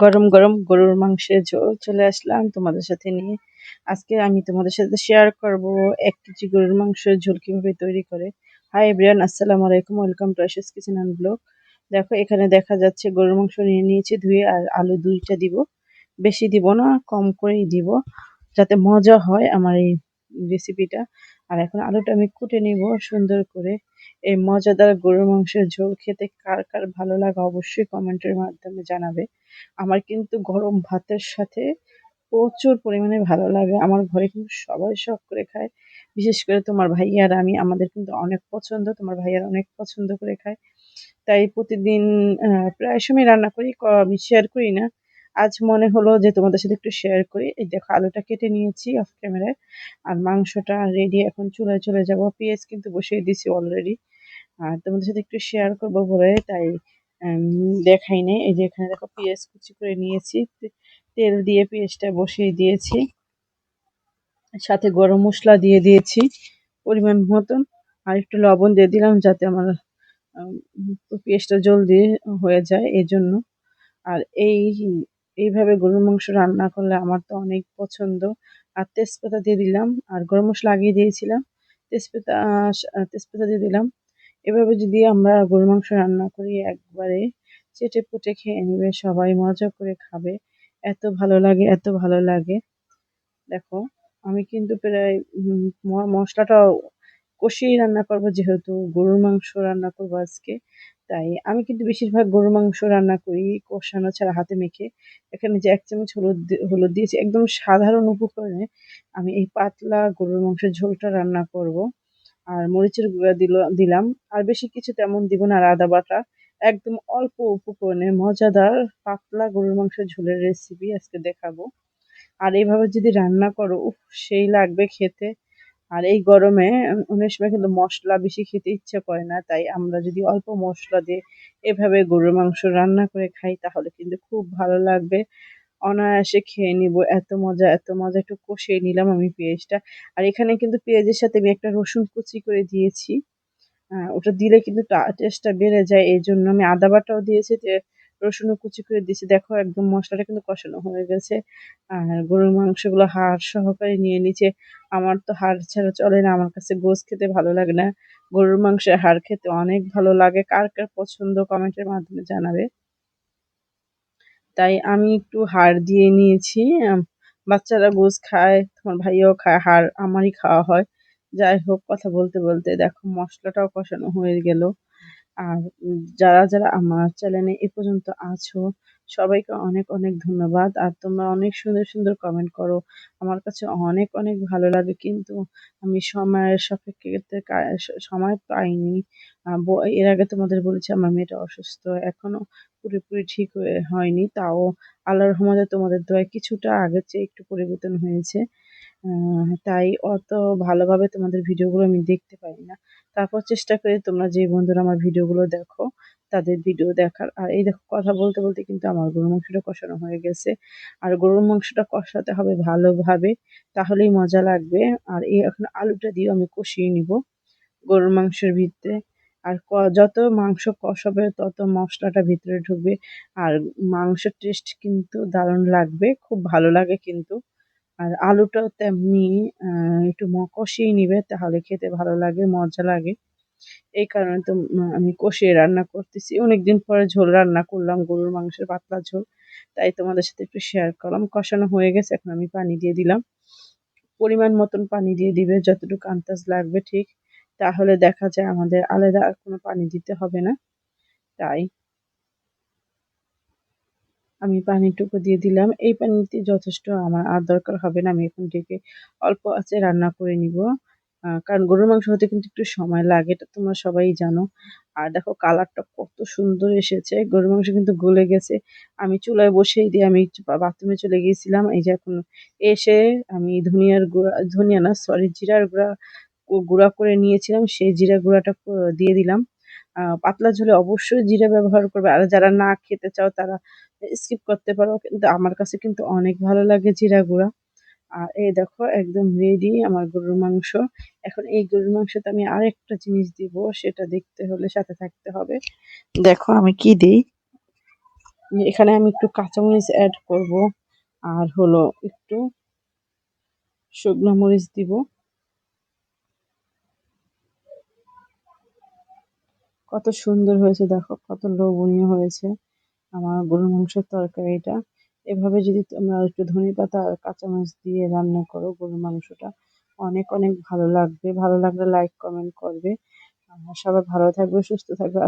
গরম গরম গরুর মাংসের ঝোল চলে আসলাম তোমাদের সাথে নিয়ে। আজকে আমি তোমাদের সাথে শেয়ার করব 1 কেজি গরুর মাংসের ঝোল কিভাবে তৈরি করে। হাই এভরিওয়ান, আসসালামু আলাইকুম, welcome to Ashish kitchen and blog. দেখো এখানে দেখা যাচ্ছে গরুর মাংস নিয়ে নিয়েছি ধুয়ে, আর আলু 2টা দিব। বেশি দিব না, কম করেই দিব, যাতে মজা হয় আমার এই রেসিপিটা। আর এখন আলুটা আমি কুটে নিব সুন্দর করে। এই মজাদার গরুর মাংসের ঝোল খেতে কার কার ভালো লাগে অবশ্যই কমেন্টের মাধ্যমে জানাবে। আমার কিন্তু গরম ভাতের সাথে প্রচুর পরিমাণে ভালো লাগে। আমার ঘরে কিন্তু সবাই শখ করে খায়, বিশেষ করে তোমার ভাইয়া আর আমি। আমাদের কিন্তু অনেক পছন্দ, তোমার ভাইয়ার অনেক পছন্দ করে খায়। তাই প্রতিদিন প্রায় সময় রান্না করি, আমি শেয়ার করি না। আজ মনে হলো যে তোমাদের সাথে একটু শেয়ার করি। এই দেখো আলুটা কেটে নিয়েছি অফ ক্যামেরায়, আর মাংসটা রেডি। এখন চুলায় চলে যাব, পেঁয়াজ কিন্তু বসিয়ে দিছি অলরেডি। আর তোমাদের সাথে একটু শেয়ার করবো বলে তাই দেখাই নাই। এই যে এখানে দেখো পেঁয়াজ কুচি করে নিয়েছি, তেল দিয়ে পেঁয়াজটা বসিয়ে দিয়েছি, সাথে গরম মশলা দিয়ে দিয়েছি পরিমাণ মতন, আর একটু লবণ দিয়ে দিলাম যাতে আমার পেঁয়াজটা জলদি হয়ে যায় এই জন্য। আর এইভাবে গরুর মাংস রান্না করলে আমার তো অনেক পছন্দ। আর তেজপাতা দিয়ে দিলাম, আর গরম মশলা আগিয়ে দিয়েছিলাম, তেজপাতা তেজপাতা দিয়ে দিলাম। এভাবে যদি আমরা গরুর মাংস রান্না করি, একবারে চেটে পুটে খেয়ে নেবে, সবাই মজা করে খাবে। এত ভালো লাগে, এত ভালো লাগে। দেখো আমি কিন্তু প্রায় মশলাটা কষিয়ে রান্না করবো, যেহেতু গরুর মাংস রান্না করবো আজকে। তাই আমি কিন্তু বেশিরভাগ গরুর মাংস রান্না করি কষানো ছাড়া, হাতে মেখে। এখানে যে 1 চামচ হলুদ দিয়েছি, একদম সাধারণ উপকরণে আমি এই পাতলা গরুর মাংসের ঝোলটা রান্না করব। আর মরিচের গুঁড়া দিলাম, আর বেশি কিছু তেমন দিব না। আর আদা বাটা, একদম অল্প উপকরণে মজাদার পাতলা গরুর মাংসের ঝোলের রেসিপি আজকে দেখাবো। আর এইভাবে যদি রান্না করো, উফ, সেই লাগবে খেতে। আর এই গরমে অনেক সময় কিন্তু মশলা বেশি খেতে ইচ্ছে করে না, তাই আমরা যদি অল্প মশলা দিয়ে এভাবে গরুর মাংস রান্না করে খাই, তাহলে কিন্তু খুব ভালো লাগবে। অনায়াসে খেয়ে নিব, এত মজা এত মজা। একটু কষিয়ে নিলাম আমি পেঁয়াজটা। আর এখানে কিন্তু পেঁয়াজের সাথে আমি একটা রসুন কুচি করে দিয়েছি। ওটা দিলে কিন্তু টেস্টটা বেড়ে যায়, এই জন্য আমি আদা বাটাও দিয়েছি, যে রসুনও কুচি করে দিয়েছি। দেখো একদম মশলাটা কিন্তু কষানো হয়ে গেছে। আর গরুর মাংসগুলো হাড় সহকারে নিয়ে নিচে। আমার তো হাড় ছাড়া চলে না, আমার কাছে গোশ খেতে ভালো লাগে না, গরুর মাংসের হাড় খেতে অনেক ভালো লাগে। কার কার পছন্দ কমেন্টের মাধ্যমে জানাবে। তাই আমি একটু হাড় দিয়ে নিয়েছি। বাচ্চারা গোশ খায়, তোমার ভাইয়াও খায়, হাড় আমারই খাওয়া হয়। যাই হোক, কথা বলতে বলতে দেখো মশলাটাও কষানো হয়ে গেল। আর যারা যারা আমার চ্যানেলে এ পর্যন্ত আছো, সবাইকে অনেক অনেক ধন্যবাদ। আর তোমরা অনেক সুন্দর সুন্দর কমেন্ট করো, আমার কাছে অনেক অনেক ভালো লাগে। কিন্তু আমি সময়ের সাপেক্ষে সময় পাইনি। এর আগে তোমাদের বলেছি আমার মেয়েটা অসুস্থ, এখনো পুরোপুরি ঠিক হয়নি। তাও আল্লাহর রহমতে তোমাদের দোয়ায় কিছুটা আগের চেয়ে একটু পরিবর্তন হয়েছে। তাই অত ভালোভাবে তোমাদের ভিডিওগুলো আমি দেখতে পারি না। তারপর চেষ্টা করি তোমরা যে বন্ধুরা আমার ভিডিওগুলো দেখো তাদের ভিডিও দেখার। আর এই দেখো কথা বলতে বলতে কিন্তু আমার গরুর মাংসটা কষানো হয়ে গেছে। আর গরুর মাংসটা কষাতে হবে ভালোভাবে, তাহলেই মজা লাগবে। আর এই এখন আলুটা দিয়ে আমি কষিয়ে নিব গরুর মাংসের ভিতরে। আর যত মাংস কষাবে তত মশলাটা ভিতরে ঢুকবে, আর মাংসের টেস্ট কিন্তু দারুণ লাগবে, খুব ভালো লাগে কিন্তু। আর আলুটাও তেমনি একটু কষিয়ে নিবে, তাহলে খেতে ভালো লাগে, মজা লাগে। এই কারণে তো আমি কষিয়ে রান্না করতেছি। অনেকদিন পরে ঝোল রান্না করলাম, গরুর মাংসের পাতলা ঝোল, তাই তোমাদের সাথে একটু শেয়ার করলাম। কষানো হয়ে গেছে, এখন আমি পানি দিয়ে দিলাম। পরিমাণ মতন পানি দিয়ে দিবে, যতটুকু আন্দাজ লাগবে ঠিক, তাহলে দেখা যায় আমাদের আলাদা আর কোনো পানি দিতে হবে না। তাই আমি পানিটুকু দিয়ে দিলাম। এই পানিতে যথেষ্ট, আমার আর দরকার হবে না। আমি এখন ঢেকে অল্প আঁচে রান্না করে নিব। কারণ গরুর মাংস হতে কিন্তু একটু সময় লাগে, এটা তোমরা সবাই জানো। আর দেখো কালারটা কত সুন্দর এসেছে, গরুর মাংস কিন্তু গলে গেছে। আমি চুলায় বসিয়ে দিয়ে আমি বাথরুমে চলে গিয়েছিলাম। এই যে এখন এসে আমি ধনিয়া না সরি, জিরার গুঁড়া গুঁড়া করে নিয়েছিলাম, সেই জিরা গুঁড়াটা দিয়ে দিলাম। পাতলা ঝোলে অবশ্যই জিরা ব্যবহার করবে, আর যারা না খেতে চাও তারা স্কিপ করতে পারো, কিন্তু আমার কাছে কিন্তু অনেক ভালো লাগে জিরা গুঁড়া। আর এই দেখো একদম রেডি আমার গরুর মাংস। এখন এই গরুর মাংসতে আমি আরেকটা জিনিস দিব, সেটা দেখতে হলে সাথে থাকতে হবে। দেখো আমি কি দিই। এখানে আমি একটু কাঁচামরিচ অ্যাড করব, আর হলো একটু শুকনো মরিচ দিব। কত সুন্দর হয়েছে দেখো, কত লোভনীয় হয়েছে আমার গরুর মাংসের তরকারিটা। এভাবে যদি তোমরা একটু ধনেপাতা আর কাঁচামরিচ দিয়ে রান্না করো গরুর মাংসটা, অনেক অনেক ভালো লাগবে। ভালো লাগলে লাইক কমেন্ট করবে। সবাই ভালো থাকবে, সুস্থ থাকবে।